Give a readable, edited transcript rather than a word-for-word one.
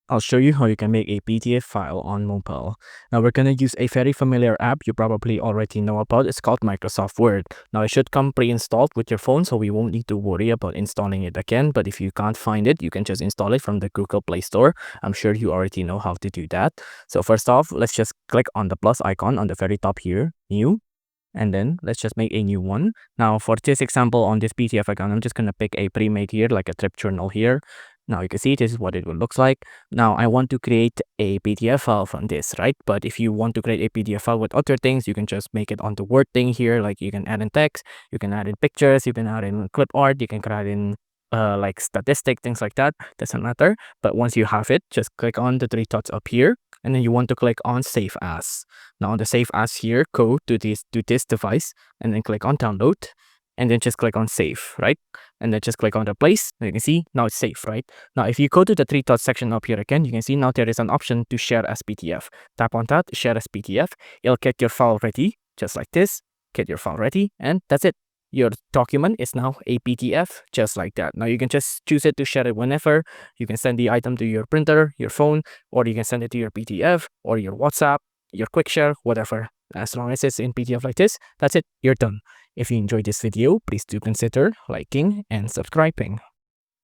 I'll show you how you can make a PDF file on mobile. Now we're going to use a very familiar app you probably already know about. It's called Microsoft Word. Now it should come pre-installed with your phone, so we won't need to worry about installing it again. But if you can't find it, you can just install it from the Google Play Store. I'm sure you already know how to do that. So first off, let's just click on the plus icon on the very top here, new. And then let's just make a new one. Now for this example on this PDF account, I'm just going to pick a pre-made here, like a trip journal here. Now you can see this is what it will look like. Now I want to create a PDF file from this, right? But if you want to create a PDF file with other things, you can just make it on the Word thing here. Like you can add in text, you can add in pictures, you can add in clip art, you can add in like statistic, things like that. Doesn't matter. But once you have it, just click on the three dots up here. And then you want to click on Save As. Now on the Save As here, go to this device and then click on Download. And then just click on Save, right? And then just click on the place. You can see now it's safe, right? Now if you go to the three dots section up here again, you can see now there is an option to share as PDF. Tap on that, share as PDF. It'll get your file ready, just like this. Get your file ready, and that's it. Your document is now a PDF, just like that. Now you can just choose it to share it whenever. You can send the item to your printer, your phone, or you can send it to your PDF or your WhatsApp, your quick share, whatever. As long as it's in PDF like this, that's it, you're done. If you enjoyed this video, please do consider liking and subscribing.